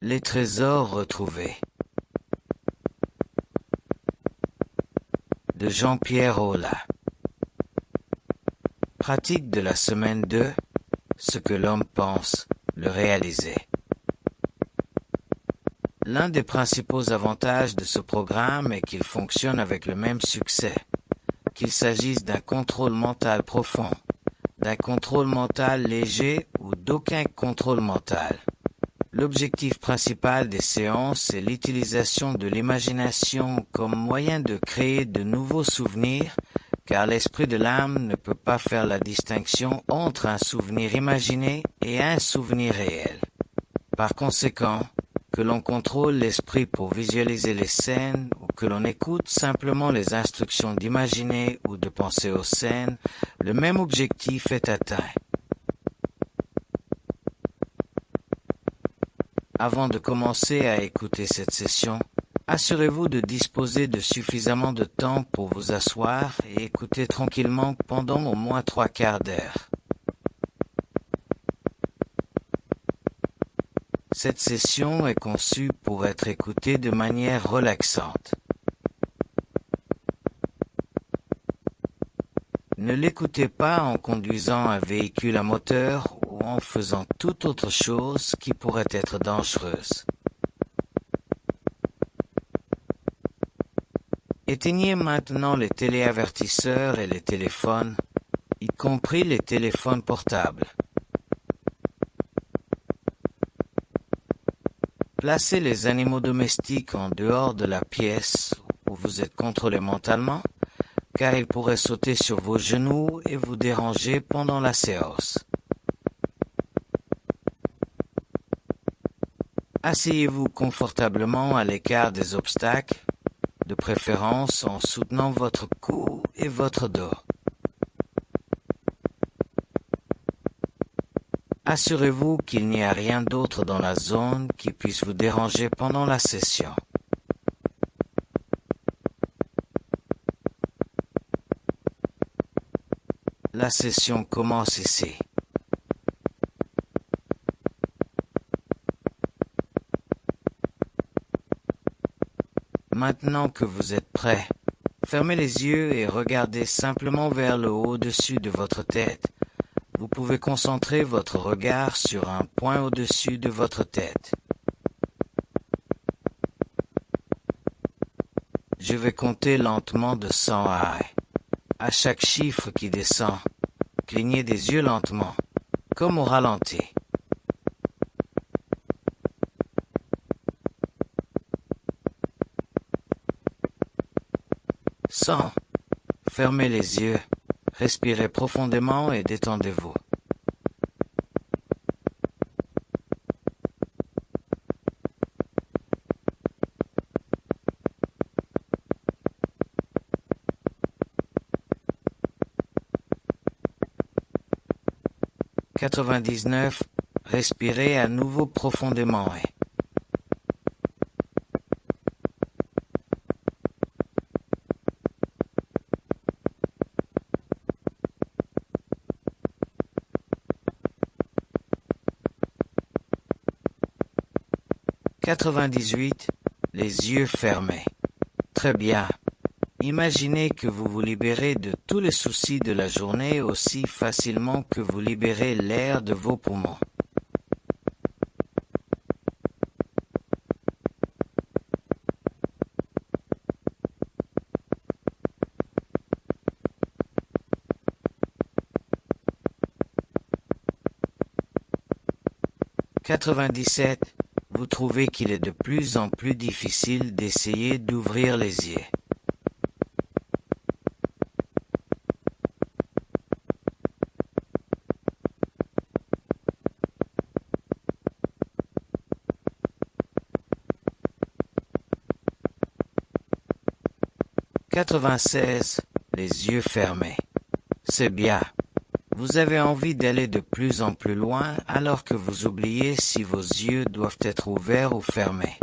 Les trésors retrouvés de Jean-Pierre Aulas. Pratique de la semaine 2. Ce que l'homme pense, le réaliser. L'un des principaux avantages de ce programme est qu'il fonctionne avec le même succès, qu'il s'agisse d'un contrôle mental profond, d'un contrôle mental léger ou d'aucun contrôle mental. L'objectif principal des séances est l'utilisation de l'imagination comme moyen de créer de nouveaux souvenirs, car l'esprit de l'âme ne peut pas faire la distinction entre un souvenir imaginé et un souvenir réel. Par conséquent, que l'on contrôle l'esprit pour visualiser les scènes ou que l'on écoute simplement les instructions d'imaginer ou de penser aux scènes, le même objectif est atteint. Avant de commencer à écouter cette session, assurez-vous de disposer de suffisamment de temps pour vous asseoir et écouter tranquillement pendant au moins 3/4 d'heure. Cette session est conçue pour être écoutée de manière relaxante. Ne l'écoutez pas en conduisant un véhicule à moteur ou en faisant toute autre chose qui pourrait être dangereuse. Éteignez maintenant les téléavertisseurs et les téléphones, y compris les téléphones portables. Placez les animaux domestiques en dehors de la pièce où vous êtes contrôlé mentalement, car ils pourraient sauter sur vos genoux et vous déranger pendant la séance. Asseyez-vous confortablement à l'écart des obstacles, de préférence en soutenant votre cou et votre dos. Assurez-vous qu'il n'y a rien d'autre dans la zone qui puisse vous déranger pendant la session. La session commence ici. Maintenant que vous êtes prêt, fermez les yeux et regardez simplement vers le haut au-dessus de votre tête. Vous pouvez concentrer votre regard sur un point au-dessus de votre tête. Je vais compter lentement de 100 à 1. À chaque chiffre qui descend, clignez des yeux lentement, comme au ralenti. 100. Fermez les yeux, respirez profondément et détendez-vous. 99. Respirez à nouveau profondément et 98. Les yeux fermés. Très bien. Imaginez que vous vous libérez de tous les soucis de la journée aussi facilement que vous libérez l'air de vos poumons. « 97. Vous trouvez qu'il est de plus en plus difficile d'essayer d'ouvrir les yeux. 96. Les yeux fermés. C'est bien. Vous avez envie d'aller de plus en plus loin alors que vous oubliez si vos yeux doivent être ouverts ou fermés.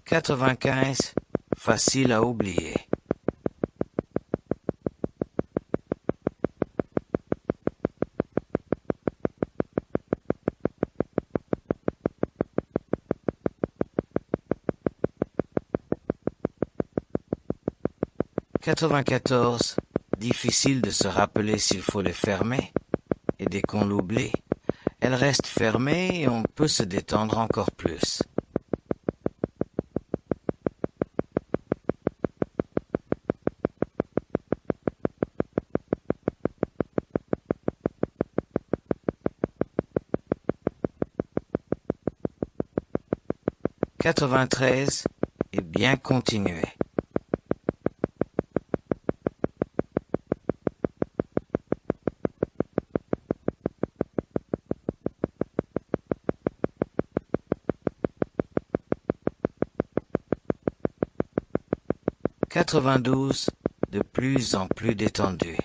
95, facile à oublier. 94, difficile de se rappeler s'il faut les fermer. Et dès qu'on l'oublie, elle reste fermée et on peut se détendre encore plus. « 93 et bien continuer. 92, de plus en plus détendu.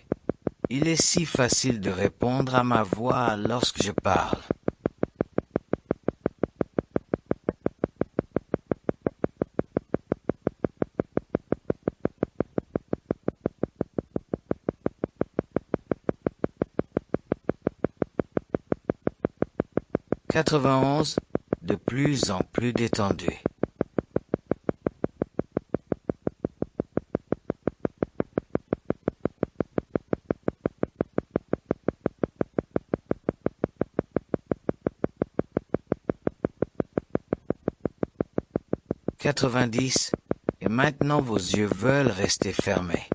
Il est si facile de répondre à ma voix lorsque je parle. 91, de plus en plus détendu. 90, et maintenant vos yeux veulent rester fermés.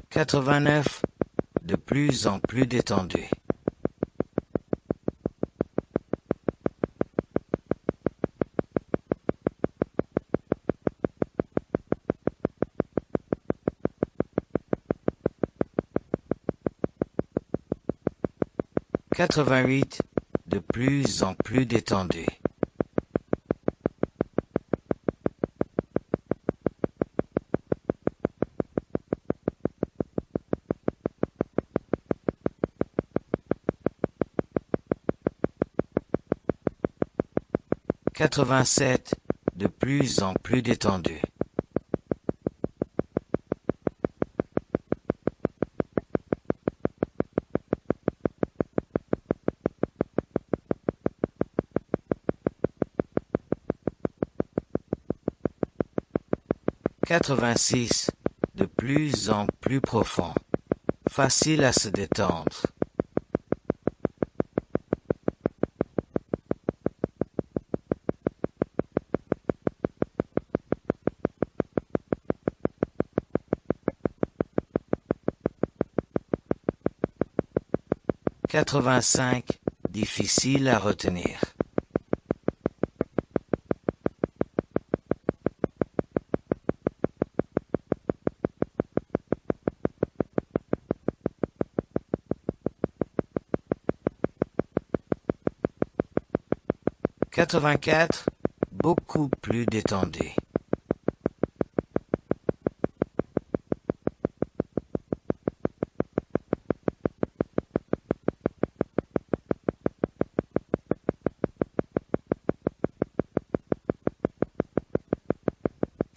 89, de plus en plus détendu. 88, de plus en plus détendu. 87, de plus en plus détendu. 86, de plus en plus profond. Facile à se détendre. 85, difficile à retenir. 84, beaucoup plus détendu.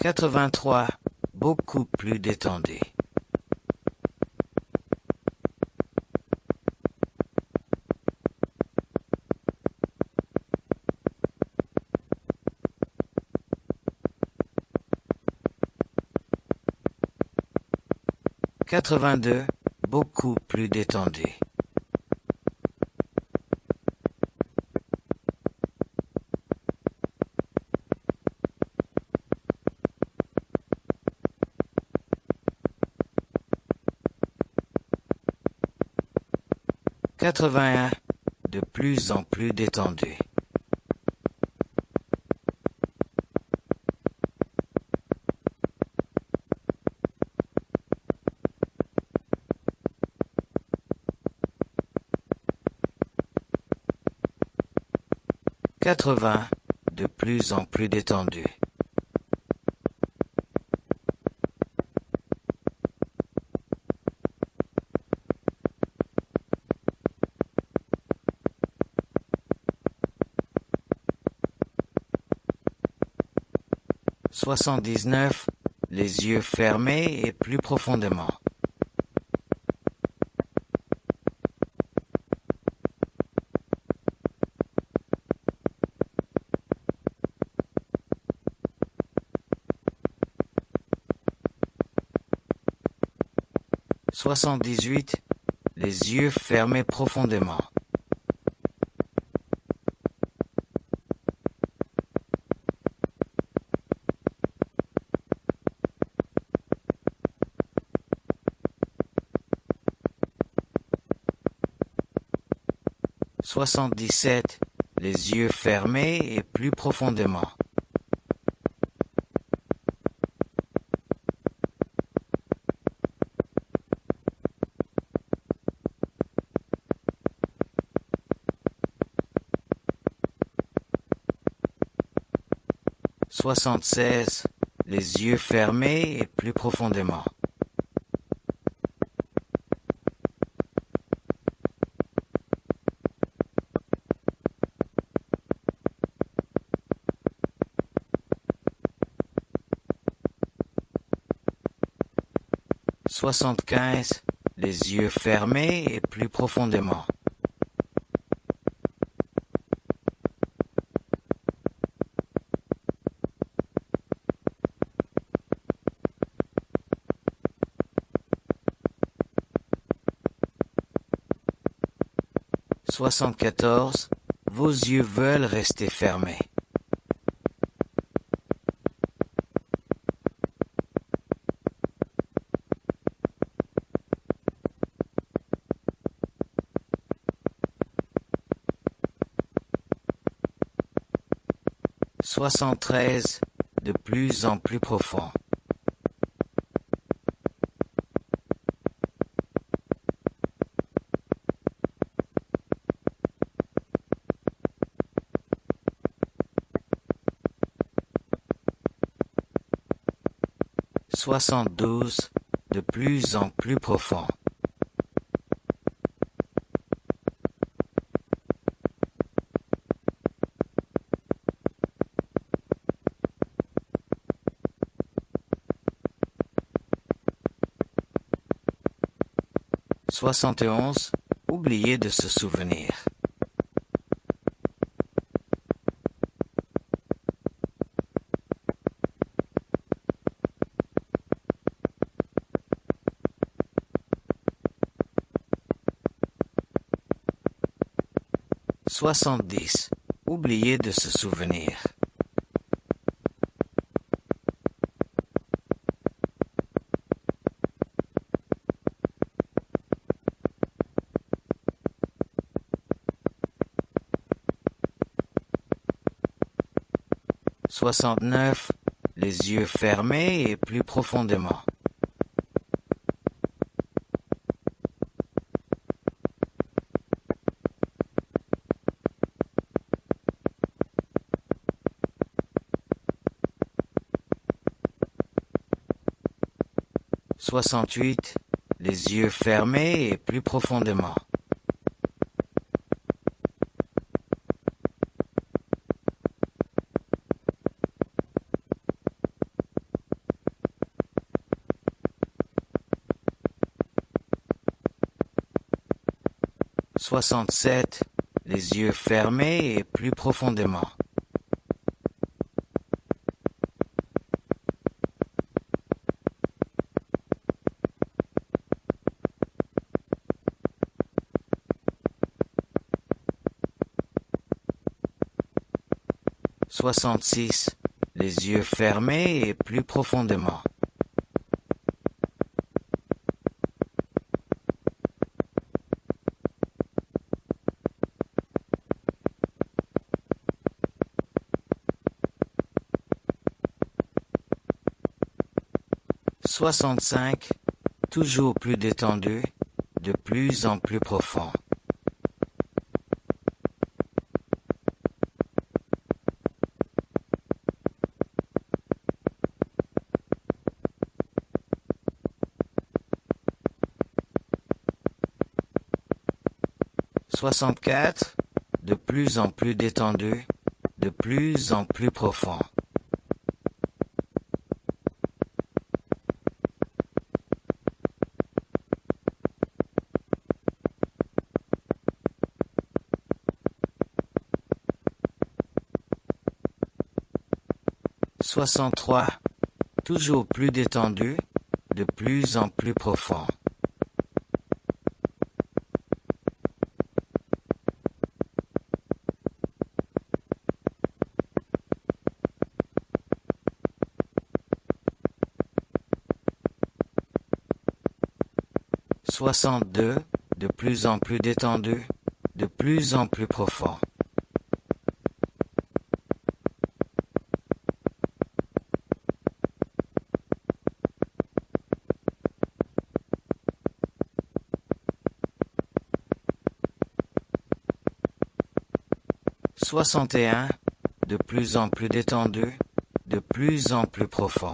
83, beaucoup plus détendu. 82, beaucoup plus détendu. 81, de plus en plus détendu. 80, de plus en plus détendu. 79. Les yeux fermés et plus profondément. 78. Les yeux fermés profondément. 77. Les yeux fermés et plus profondément. 76. Les yeux fermés et plus profondément. 75. Les yeux fermés et plus profondément. 74. Vos yeux veulent rester fermés. 73. De plus en plus profond. 72. De plus en plus profond. 71. Oubliez de se souvenir. 70. Oubliez de se souvenir. 69. Les yeux fermés et plus profondément. 68. Les yeux fermés et plus profondément. 67. Les yeux fermés et plus profondément. 66. Les yeux fermés et plus profondément. 65. Toujours plus détendu, de plus en plus profond. 64. De plus en plus détendu, de plus en plus profond. 63. Toujours plus détendu, de plus en plus profond. Soixante-deux. De plus en plus détendu, de plus en plus profond. Soixante et un. De plus en plus détendu, de plus en plus profond.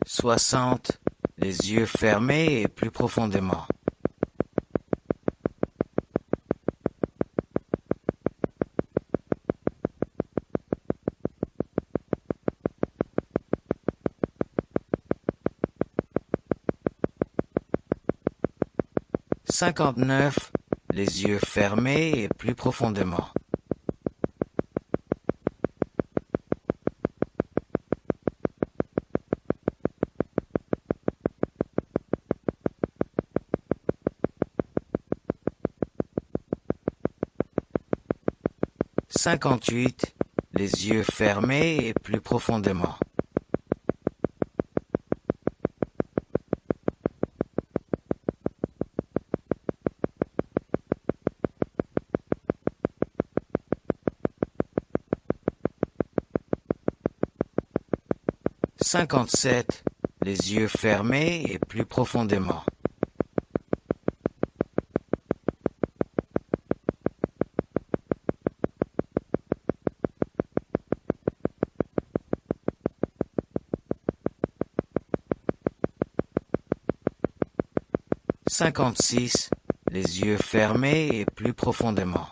Soixante. Les yeux fermés et plus profondément. Cinquante-neuf. Les yeux fermés et plus profondément. Cinquante-huit. Les yeux fermés et plus profondément. Cinquante-sept. Les yeux fermés et plus profondément. Cinquante-six. Les yeux fermés et plus profondément.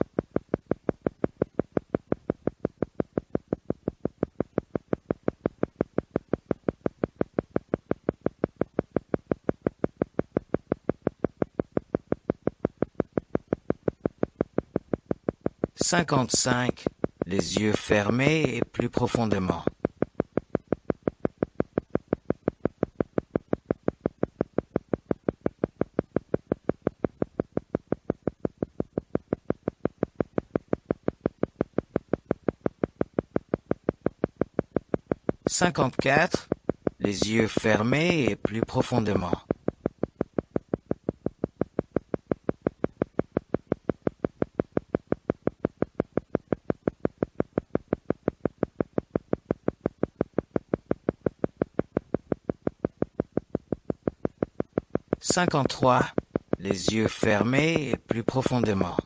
Cinquante-cinq. Les yeux fermés et plus profondément. Cinquante-quatre. Les yeux fermés et plus profondément. Cinquante-trois. Les yeux fermés et plus profondément.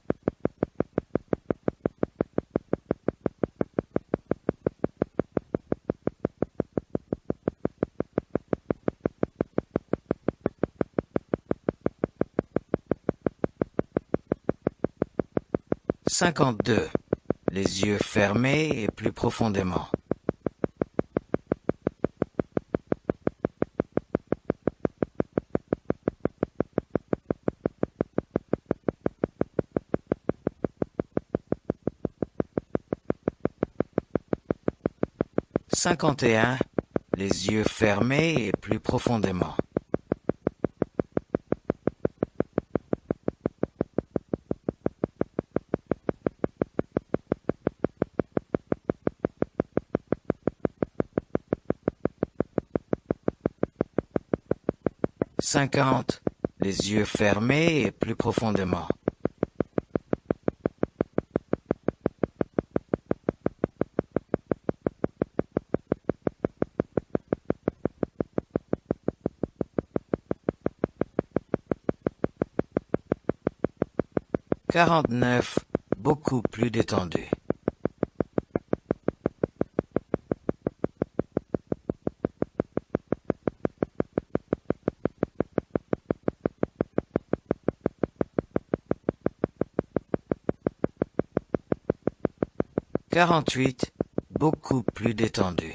Cinquante-deux. Les yeux fermés et plus profondément. Cinquante et un. Les yeux fermés et plus profondément. Cinquante. Les yeux fermés et plus profondément. Quarante-neuf. Beaucoup plus détendu. Quarante-huit. Beaucoup plus détendu.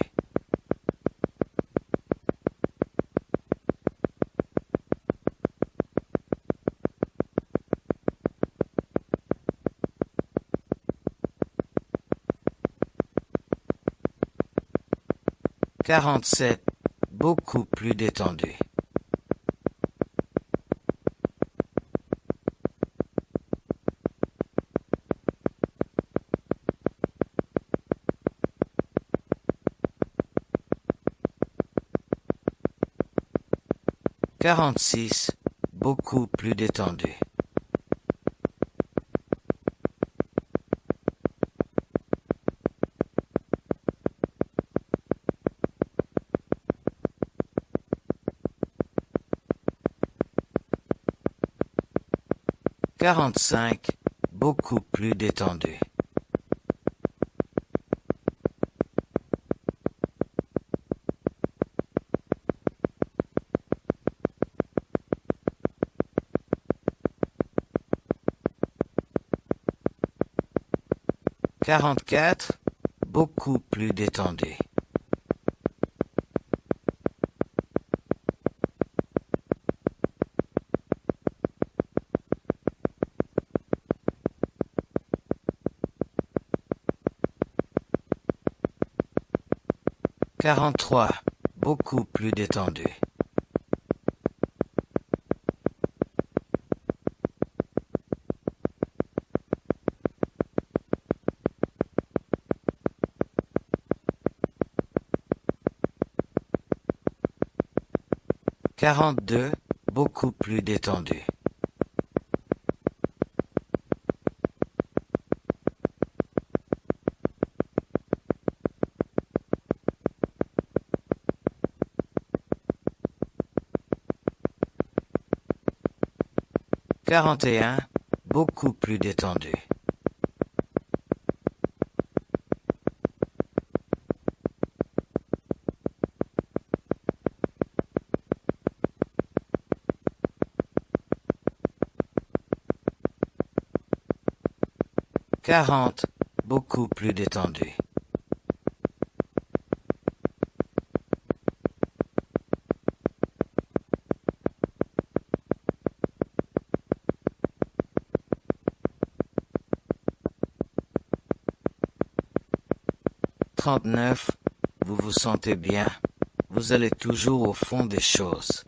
47. Beaucoup plus détendu. 46. Beaucoup plus détendu. 45. Beaucoup plus détendu. 44. Beaucoup plus détendu. 43. Beaucoup plus détendu. 42. Beaucoup plus détendu. 41. Beaucoup plus détendu. 40. Beaucoup plus détendu. 39. Vous vous sentez bien. Vous allez toujours au fond des choses.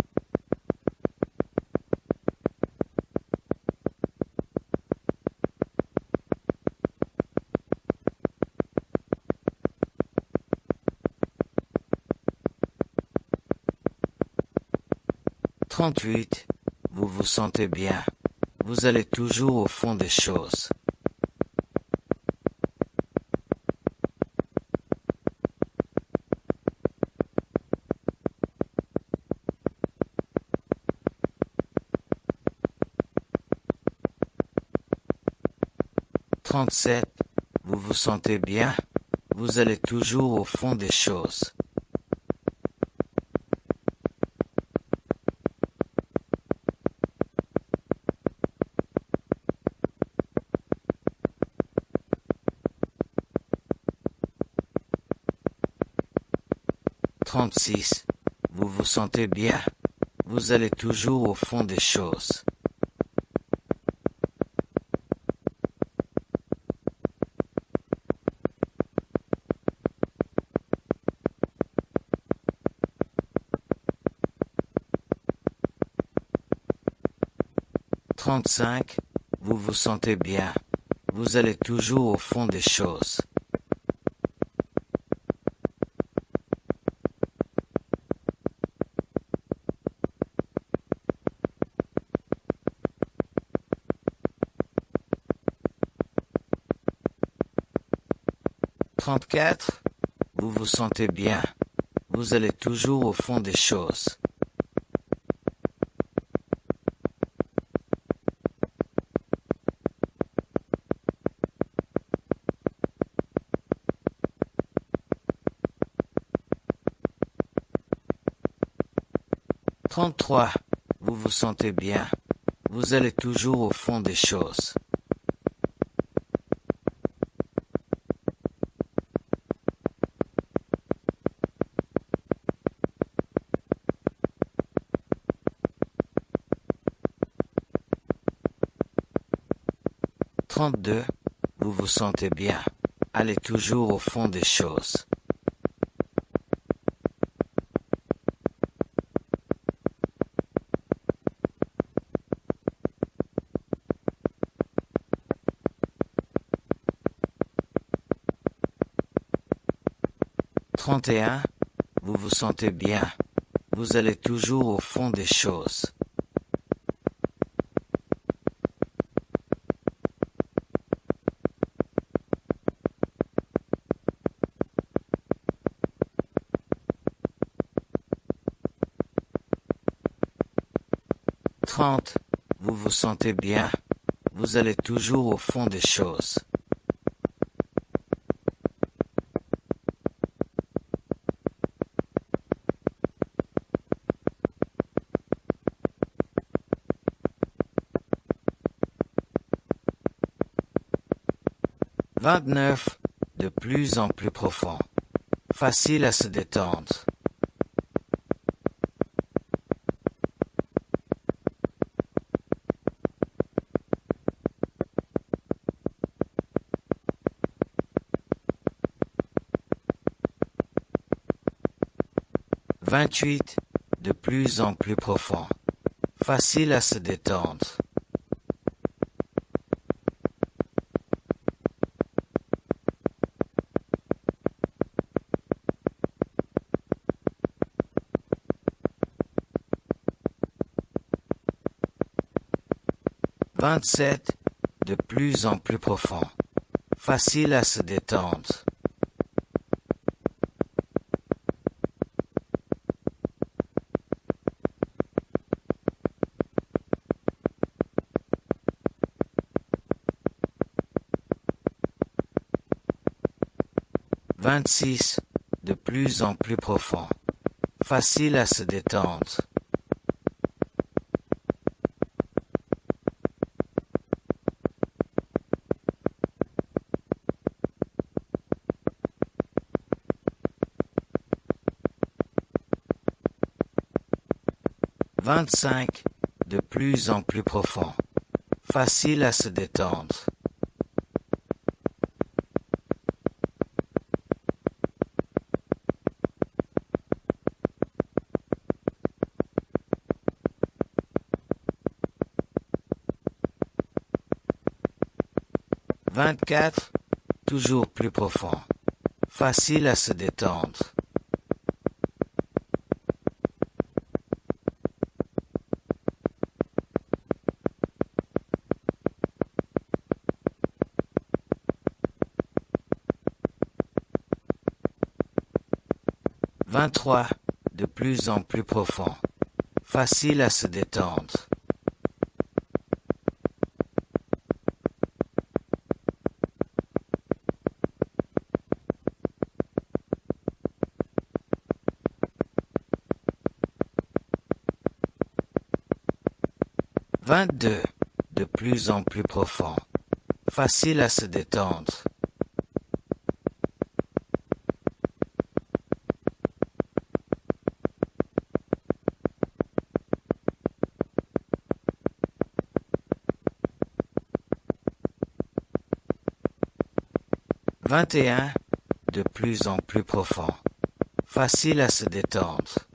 38. Vous vous sentez bien. Vous allez toujours au fond des choses. 37. Vous vous sentez bien. Vous allez toujours au fond des choses. 36. Vous vous sentez bien. Vous allez toujours au fond des choses. 35. Vous vous sentez bien. Vous allez toujours au fond des choses. 34. Vous vous sentez bien. Vous allez toujours au fond des choses. 33. Vous vous sentez bien. Vous allez toujours au fond des choses. 32. Vous vous sentez bien. Allez toujours au fond des choses. 31. Vous vous sentez bien. Vous allez toujours au fond des choses. Vous vous sentez bien. Vous allez toujours au fond des choses. De plus en plus profond. Facile à se détendre. De plus en plus profond. Facile à se détendre. De plus en plus profond. Facile à se détendre. De plus en plus profond. Facile à se détendre. De plus en plus profond. Facile à se détendre. Toujours plus profond. Facile à se détendre. De plus en plus profond. Facile à se détendre. De plus en plus profond. Facile à se détendre. De plus en plus profond. Facile à se détendre.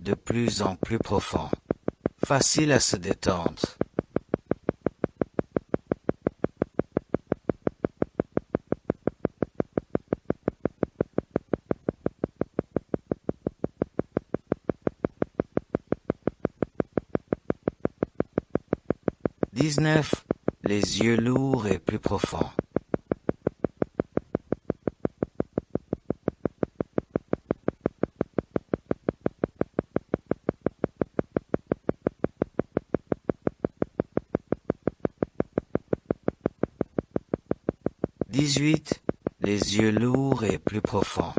De plus en plus profond. Facile à se détendre. Les yeux lourds et plus profonds. Les yeux lourds et plus profonds.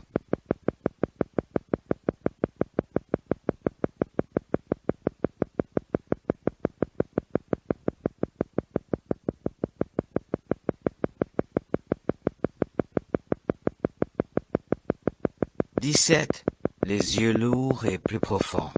17. Les yeux lourds et plus profonds.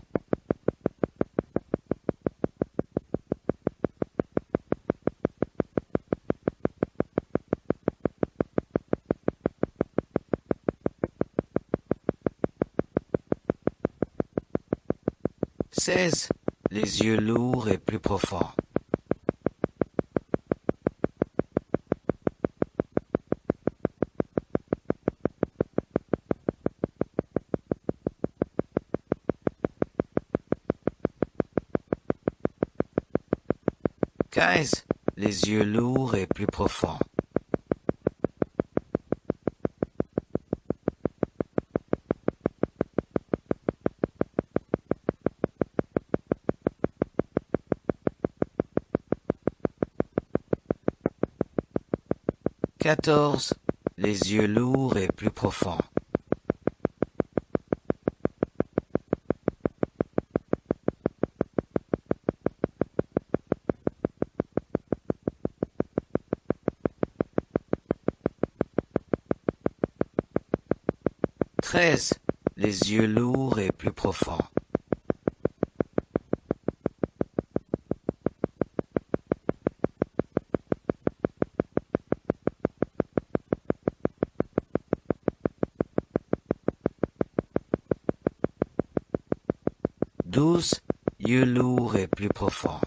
16. Les yeux lourds et plus profonds. 15. Les yeux lourds et plus profonds. 14. Les yeux lourds et plus profonds. 13. Les yeux lourds et plus profonds. 12. Yeux lourds et plus profonds.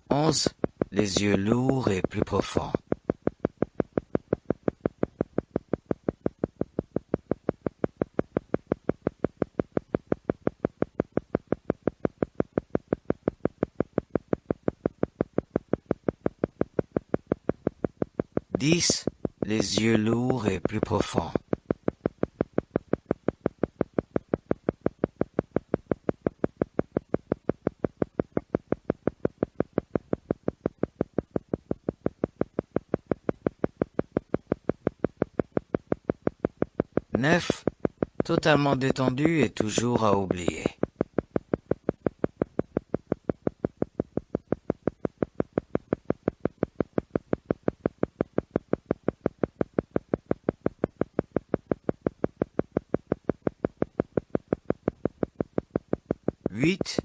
11. Les yeux lourds et plus profonds. 10. Les yeux lourds et plus profonds. 9. Totalement détendu et toujours à oublier. 8.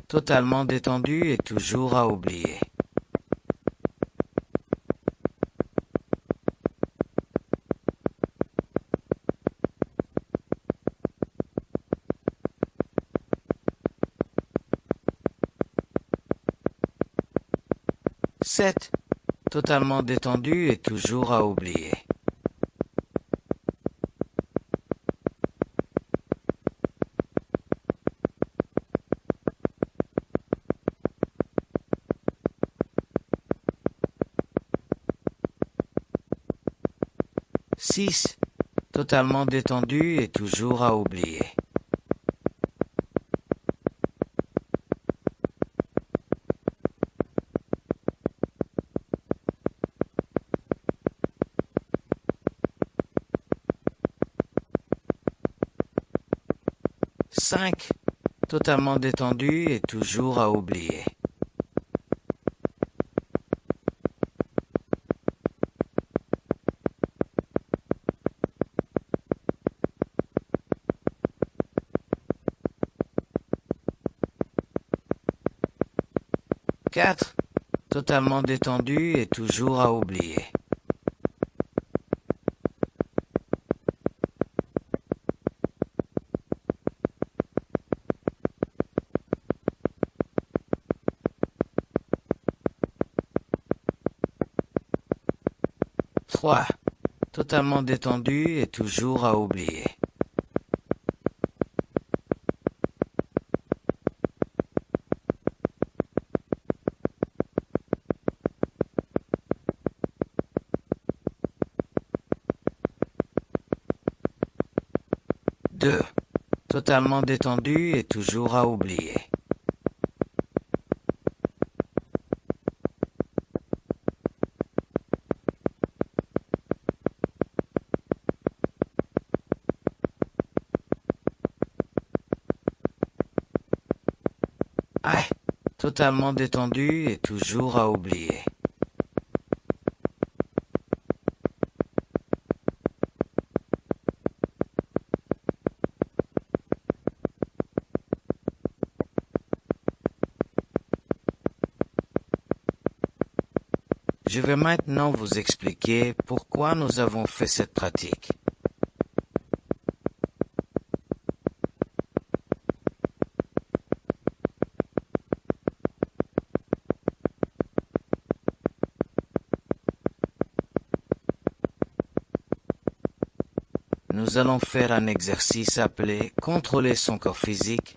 Totalement détendu et toujours à oublier. 7. Totalement détendu et toujours à oublier. 6. Totalement détendu et toujours à oublier. 5. Totalement détendu et toujours à oublier. 4. Totalement détendu et toujours à oublier. 3. Totalement détendu et toujours à oublier. 2. Totalement détendu et toujours à oublier. 1. Totalement détendu et toujours à oublier. Je vais maintenant vous expliquer pourquoi nous avons fait cette pratique. Nous allons faire un exercice appelé « Contrôler son corps physique »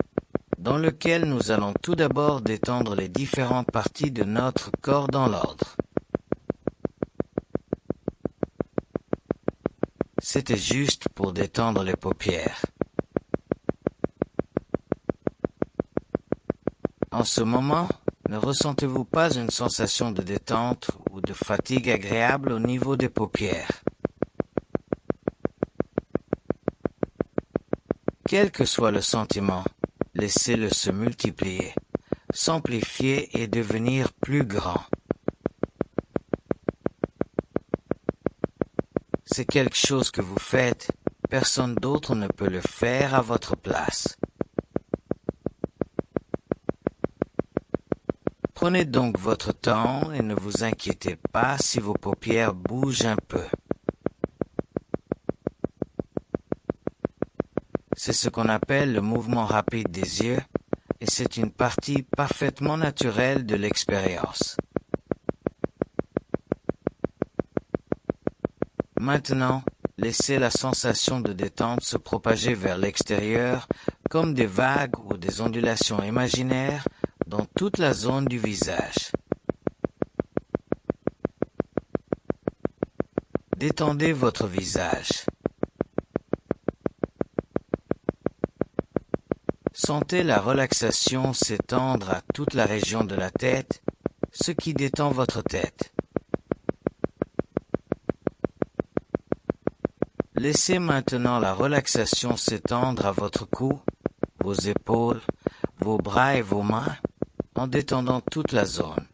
dans lequel nous allons tout d'abord détendre les différentes parties de notre corps dans l'ordre. C'était juste pour détendre les paupières. En ce moment, ne ressentez-vous pas une sensation de détente ou de fatigue agréable au niveau des paupières? Quel que soit le sentiment, laissez-le se multiplier, s'amplifier et devenir plus grand. C'est quelque chose que vous faites, personne d'autre ne peut le faire à votre place. Prenez donc votre temps et ne vous inquiétez pas si vos paupières bougent un peu. C'est ce qu'on appelle le mouvement rapide des yeux et c'est une partie parfaitement naturelle de l'expérience. Maintenant, laissez la sensation de détente se propager vers l'extérieur comme des vagues ou des ondulations imaginaires dans toute la zone du visage. Détendez votre visage. Sentez la relaxation s'étendre à toute la région de la tête, ce qui détend votre tête. Laissez maintenant la relaxation s'étendre à votre cou, vos épaules, vos bras et vos mains, en détendant toute la zone.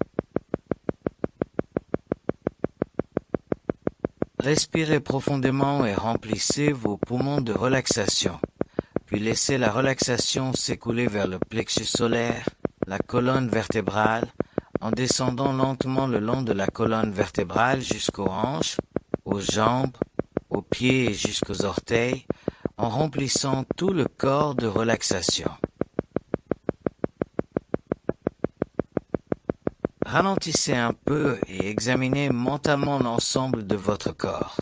Respirez profondément et remplissez vos poumons de relaxation. Puis laissez la relaxation s'écouler vers le plexus solaire, la colonne vertébrale, en descendant lentement le long de la colonne vertébrale jusqu'aux hanches, aux jambes, aux pieds et jusqu'aux orteils, en remplissant tout le corps de relaxation. Ralentissez un peu et examinez mentalement l'ensemble de votre corps.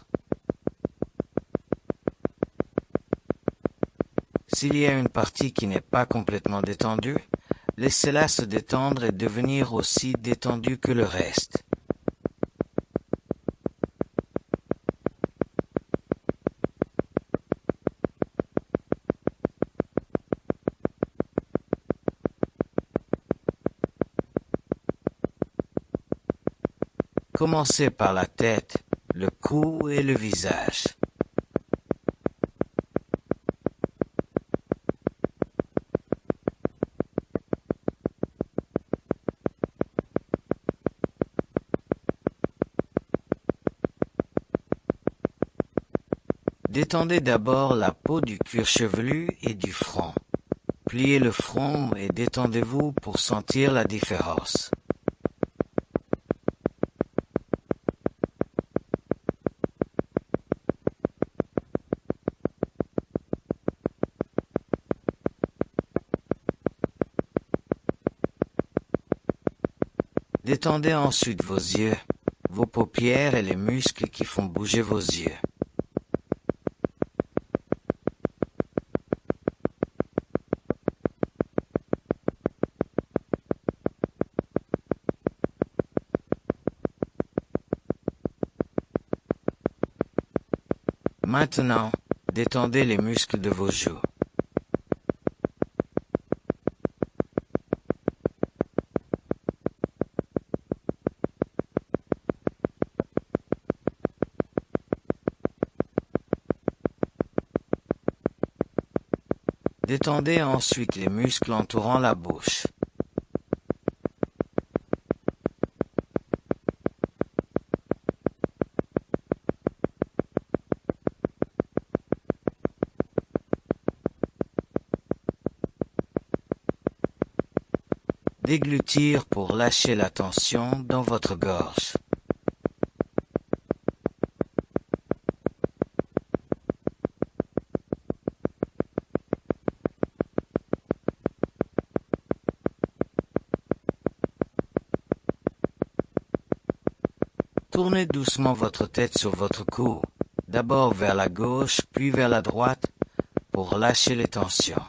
S'il y a une partie qui n'est pas complètement détendue, laissez-la se détendre et devenir aussi détendue que le reste. Commencez par la tête, le cou et le visage. Détendez d'abord la peau du cuir chevelu et du front. Pliez le front et détendez-vous pour sentir la différence. Détendez ensuite vos yeux, vos paupières et les muscles qui font bouger vos yeux. Maintenant, détendez les muscles de vos joues. Détendez ensuite les muscles entourant la bouche. Déglutir pour lâcher la tension dans votre gorge. Tournez doucement votre tête sur votre cou, d'abord vers la gauche puis vers la droite, pour relâcher les tensions.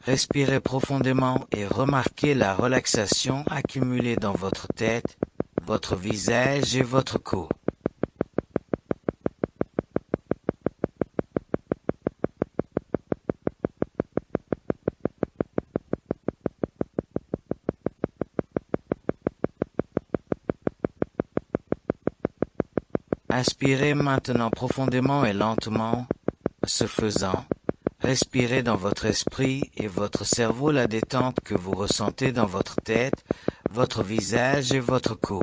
Respirez profondément et remarquez la relaxation accumulée dans votre tête, votre visage et votre cou. Inspirez maintenant profondément et lentement. Ce faisant, respirez dans votre esprit et votre cerveau la détente que vous ressentez dans votre tête, votre visage et votre cou.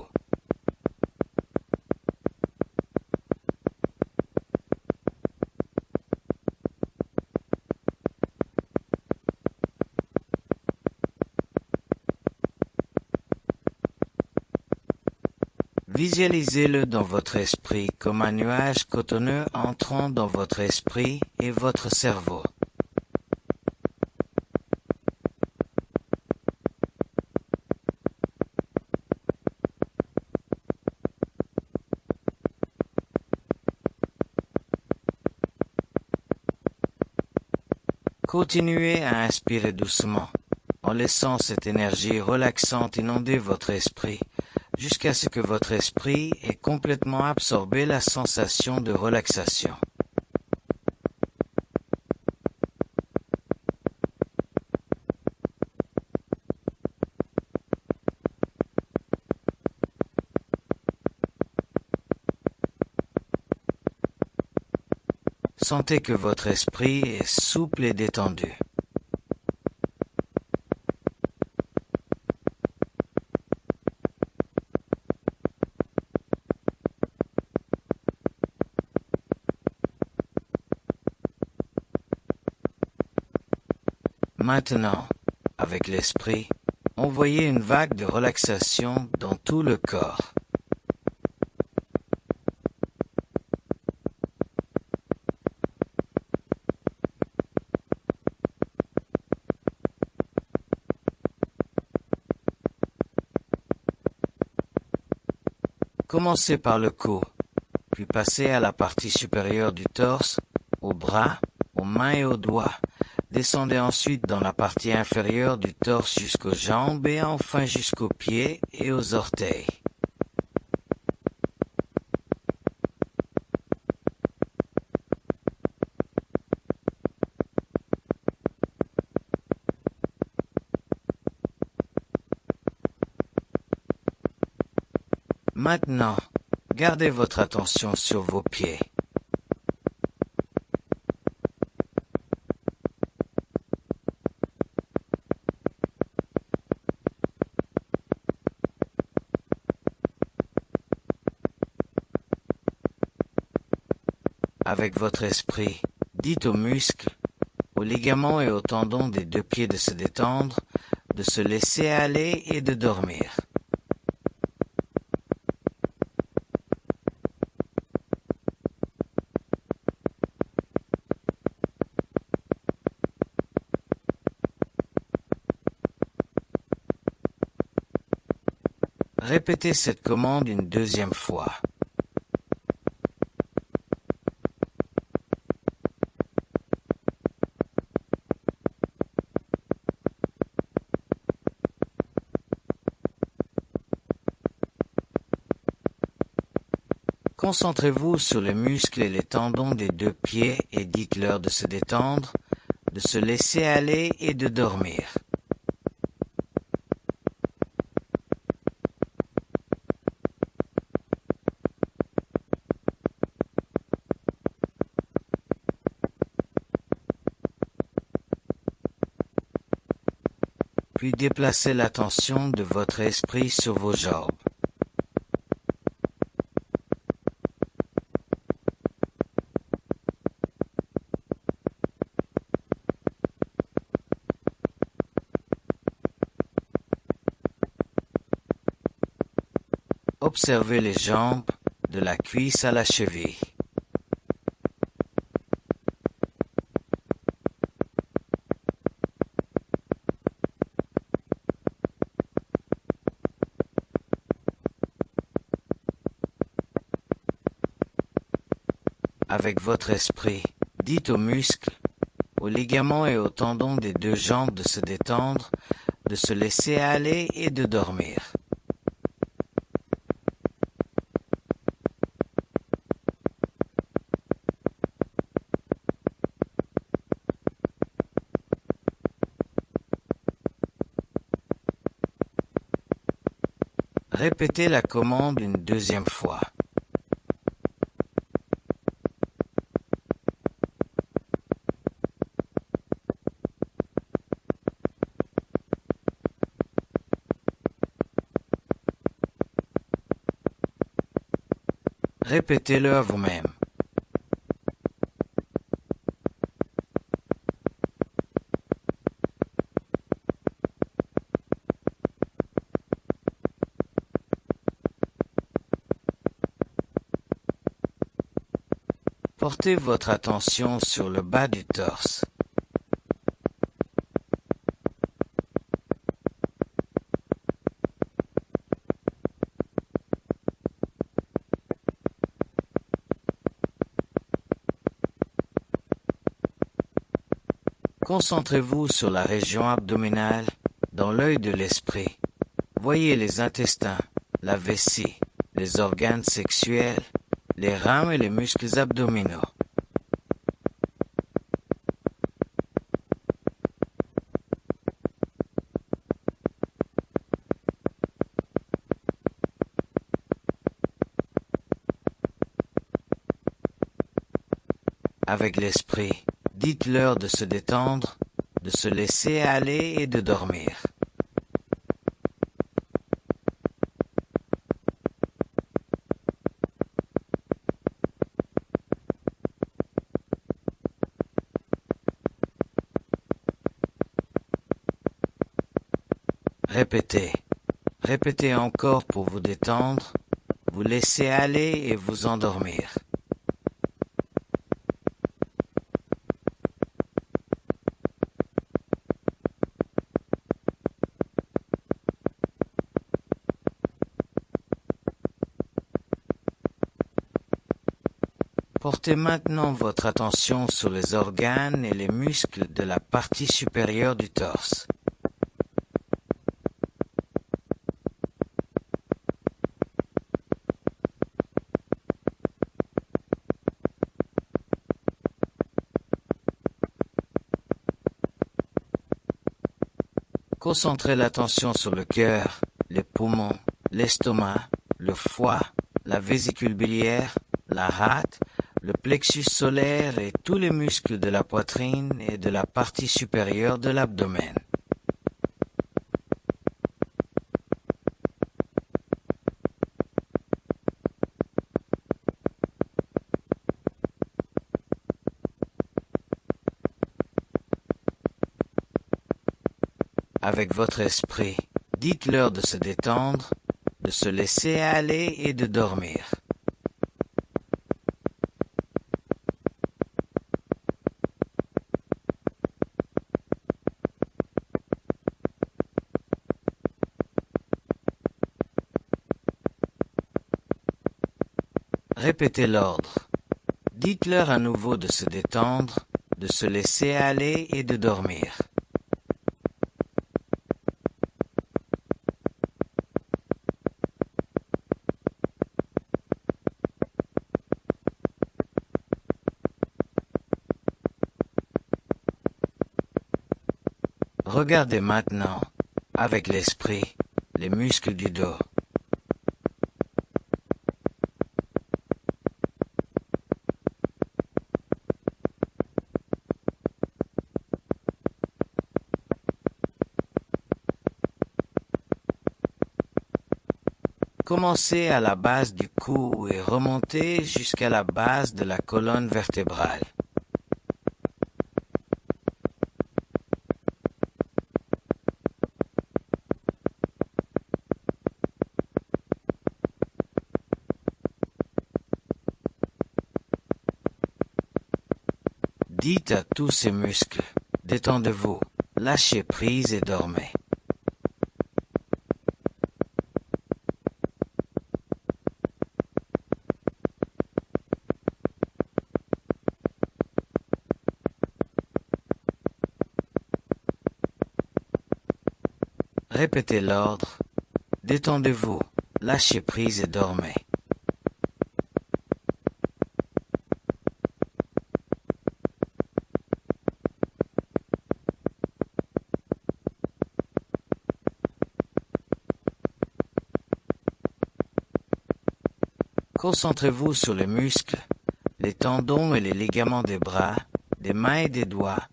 Visualisez-le dans votre esprit comme un nuage cotonneux entrant dans votre esprit et votre cerveau. Continuez à inspirer doucement, en laissant cette énergie relaxante inonder votre esprit, jusqu'à ce que votre esprit ait complètement absorbé la sensation de relaxation. Sentez que votre esprit est souple et détendu. Maintenant, avec l'esprit, envoyez une vague de relaxation dans tout le corps. Commencez par le cou, puis passez à la partie supérieure du torse, aux bras, aux mains et aux doigts. Descendez ensuite dans la partie inférieure du torse jusqu'aux jambes et enfin jusqu'aux pieds et aux orteils. Maintenant, gardez votre attention sur vos pieds. Avec votre esprit, dites aux muscles, aux ligaments et aux tendons des deux pieds de se détendre, de se laisser aller et de dormir. Répétez cette commande une deuxième fois. Concentrez-vous sur les muscles et les tendons des deux pieds et dites-leur de se détendre, de se laisser aller et de dormir. Puis déplacez l'attention de votre esprit sur vos jambes. Observez les jambes, de la cuisse à la cheville. Avec votre esprit, dites aux muscles, aux ligaments et aux tendons des deux jambes de se détendre, de se laisser aller et de dormir. Répétez la commande une deuxième fois. Répétez-le à vous-même. Portez votre attention sur le bas du torse. Concentrez-vous sur la région abdominale, dans l'œil de l'esprit. Voyez les intestins, la vessie, les organes sexuels, les reins et les muscles abdominaux. Avec l'esprit, dites-leur de se détendre, de se laisser aller et de dormir. Répétez. Répétez encore pour vous détendre, vous laisser aller et vous endormir. Portez maintenant votre attention sur les organes et les muscles de la partie supérieure du torse. Concentrez l'attention sur le cœur, les poumons, l'estomac, le foie, la vésicule biliaire, la rate, le plexus solaire et tous les muscles de la poitrine et de la partie supérieure de l'abdomen. Avec votre esprit, dites-leur de se détendre, de se laisser aller et de dormir. Répétez l'ordre. Dites-leur à nouveau de se détendre, de se laisser aller et de dormir. Regardez maintenant, avec l'esprit, les muscles du dos. Commencez à la base du cou et remontez jusqu'à la base de la colonne vertébrale. Dites à tous ces muscles, détendez-vous, lâchez prise et dormez. Répétez l'ordre, détendez-vous, lâchez prise et dormez. Concentrez-vous sur les muscles, les tendons et les ligaments des bras, des mains et des doigts.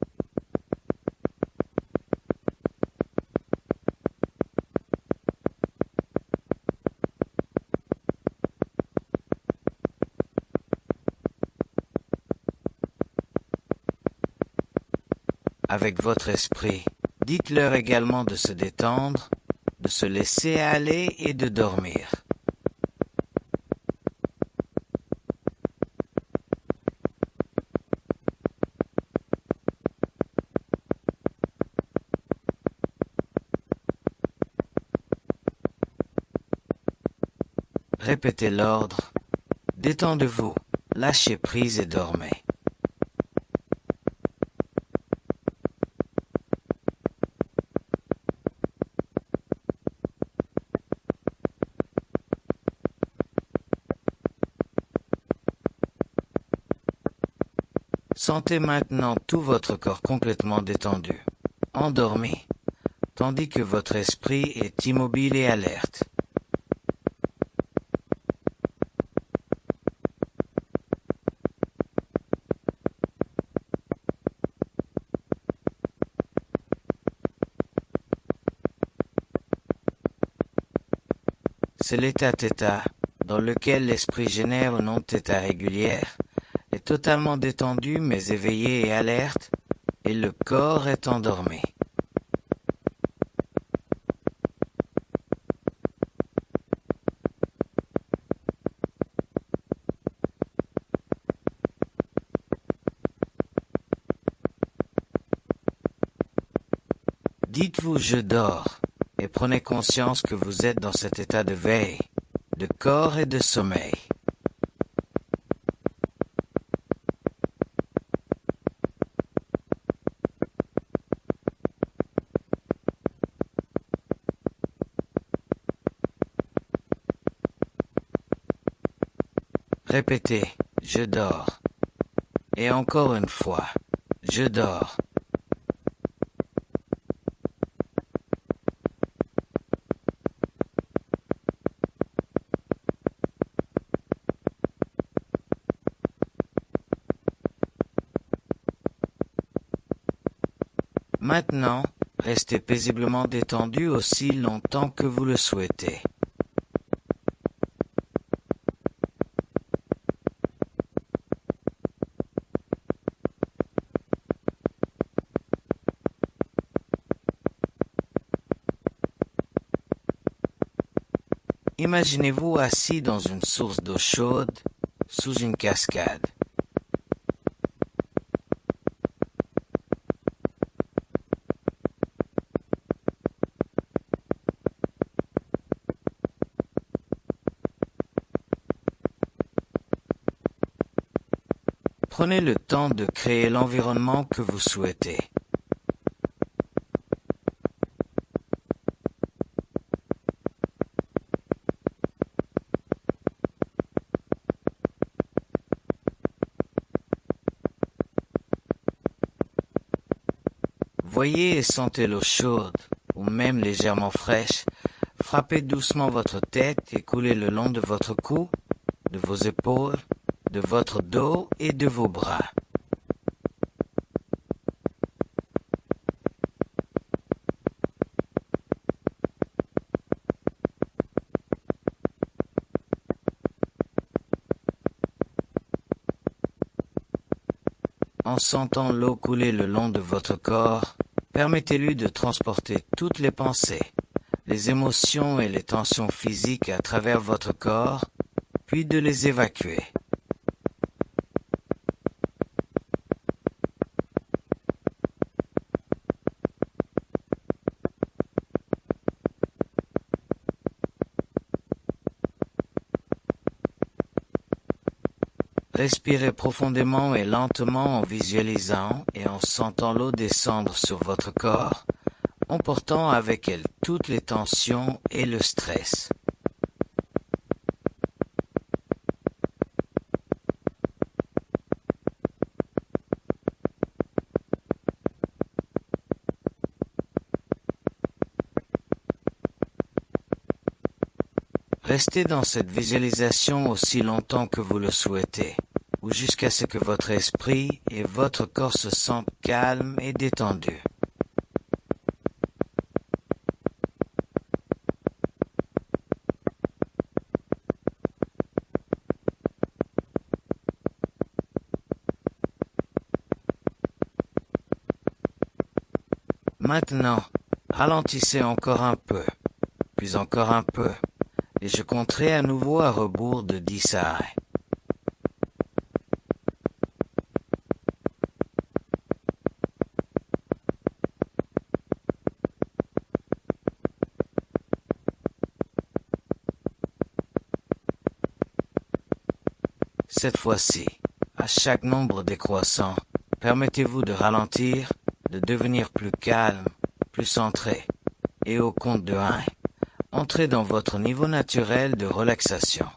Avec votre esprit, dites-leur également de se détendre, de se laisser aller et de dormir. Répétez l'ordre, détendez-vous, lâchez prise et dormez. Sentez maintenant tout votre corps complètement détendu, endormi, tandis que votre esprit est immobile et alerte. C'est l'état θ dans lequel l'esprit génère une onde θ régulière, est totalement détendu mais éveillé et alerte, et le corps est endormi. Dites-vous je dors, et prenez conscience que vous êtes dans cet état de veille, de corps et de sommeil. Répétez, je dors. Et encore une fois, je dors. Maintenant, restez paisiblement détendu aussi longtemps que vous le souhaitez. Imaginez-vous assis dans une source d'eau chaude, sous une cascade. Prenez le temps de créer l'environnement que vous souhaitez. Voyez et sentez l'eau chaude, ou même légèrement fraîche, frapper doucement votre tête et couler le long de votre cou, de vos épaules, de votre dos et de vos bras. En sentant l'eau couler le long de votre corps, permettez-lui de transporter toutes les pensées, les émotions et les tensions physiques à travers votre corps, puis de les évacuer. Respirez profondément et lentement en visualisant et en sentant l'eau descendre sur votre corps, emportant avec elle toutes les tensions et le stress. Restez dans cette visualisation aussi longtemps que vous le souhaitez, ou jusqu'à ce que votre esprit et votre corps se sentent calmes et détendus. Maintenant, ralentissez encore un peu, puis encore un peu, et je compterai à nouveau à rebours de 10 arrêts. Cette fois-ci, à chaque nombre décroissant, permettez-vous de ralentir, de devenir plus calme, plus centré, et au compte de 1, entrez dans votre niveau naturel de relaxation.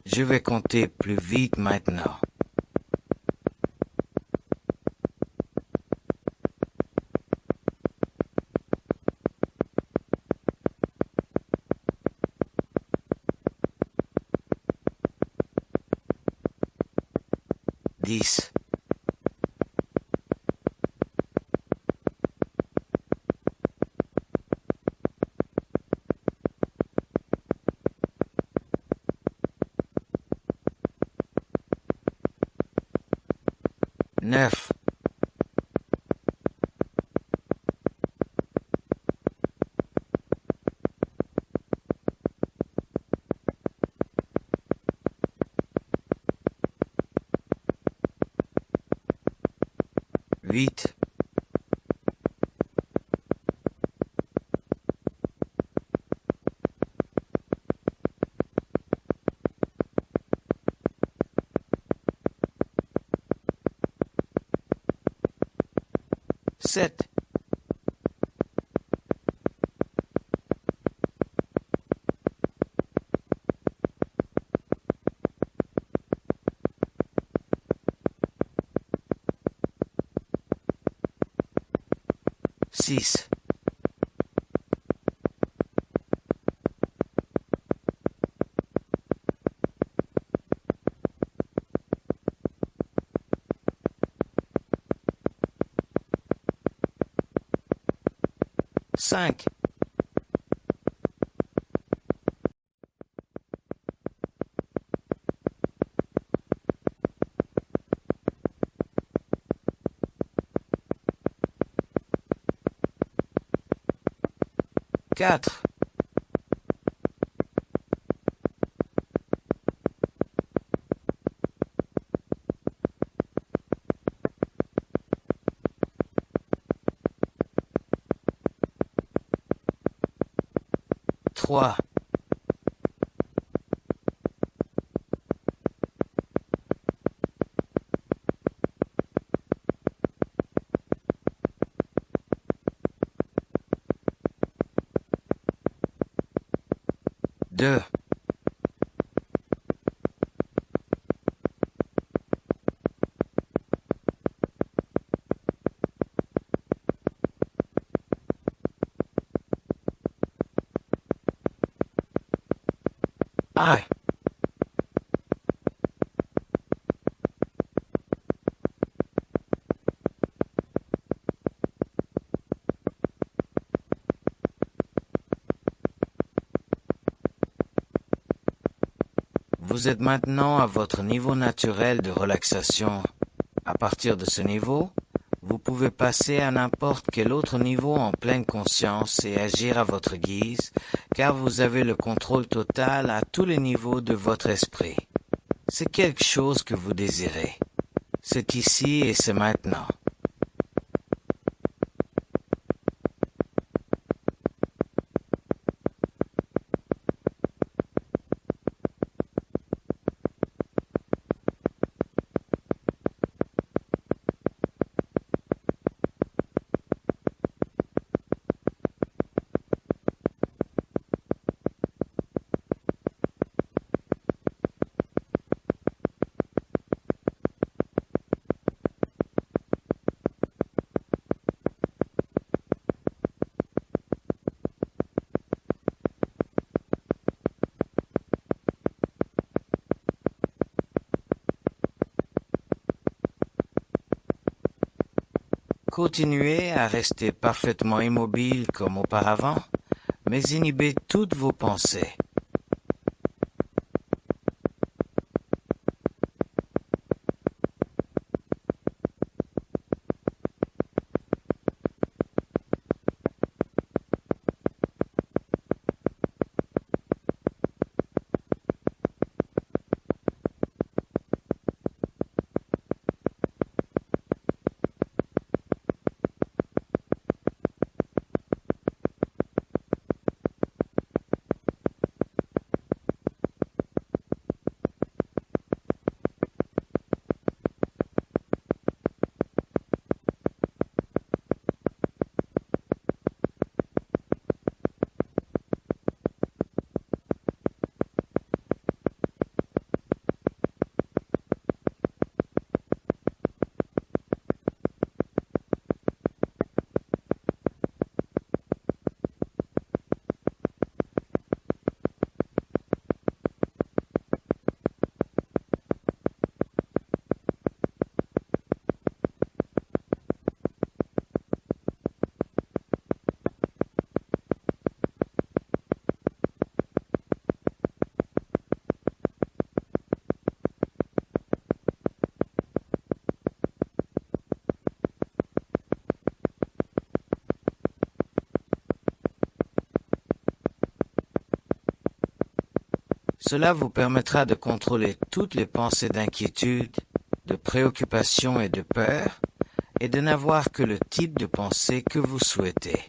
Je vais compter plus vite maintenant. 10. 9. 8. 7. 6. 5. 4. 3. 2. 1. Vous êtes maintenant à votre niveau naturel de relaxation. À partir de ce niveau, vous pouvez passer à n'importe quel autre niveau en pleine conscience et agir à votre guise, car vous avez le contrôle total à tous les niveaux de votre esprit. C'est quelque chose que vous désirez. C'est ici et c'est maintenant. Continuez à rester parfaitement immobile comme auparavant, mais inhibez toutes vos pensées. Cela vous permettra de contrôler toutes les pensées d'inquiétude, de préoccupation et de peur, et de n'avoir que le type de pensée que vous souhaitez.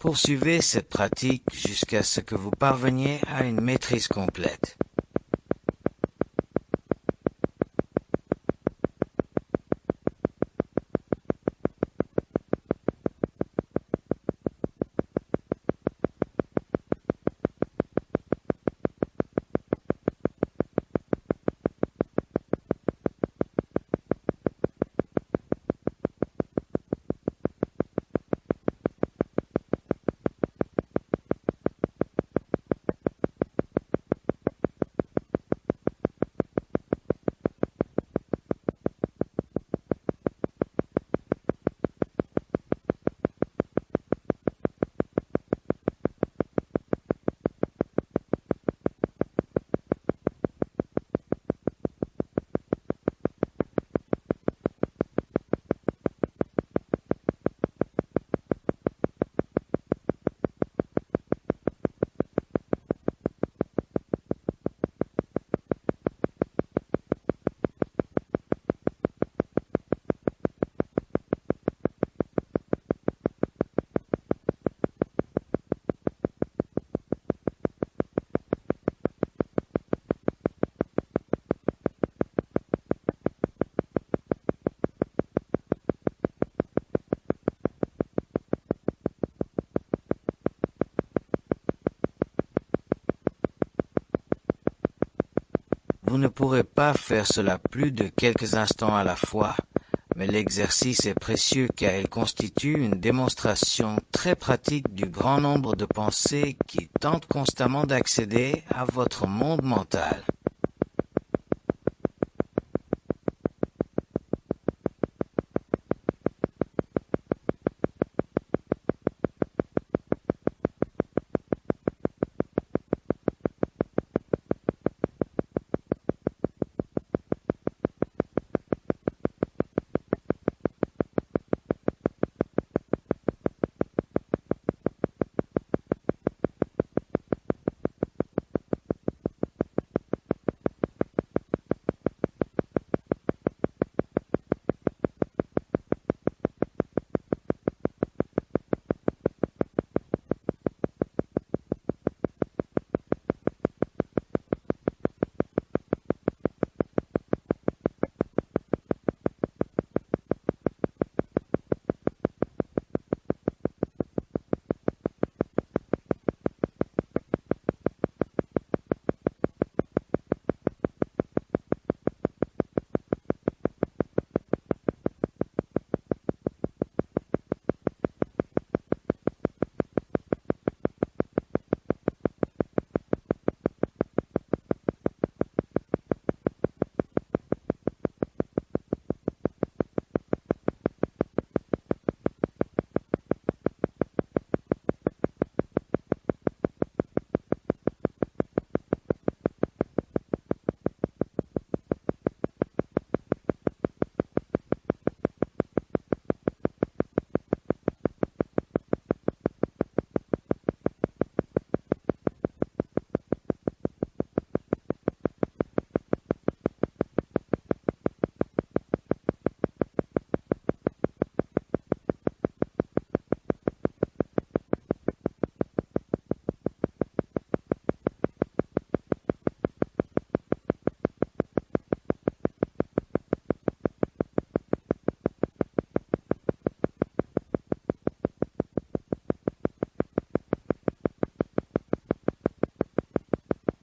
Poursuivez cette pratique jusqu'à ce que vous parveniez à une maîtrise complète. Vous ne pourrez pas faire cela plus de quelques instants à la fois, mais l'exercice est précieux car il constitue une démonstration très pratique du grand nombre de pensées qui tentent constamment d'accéder à votre monde mental.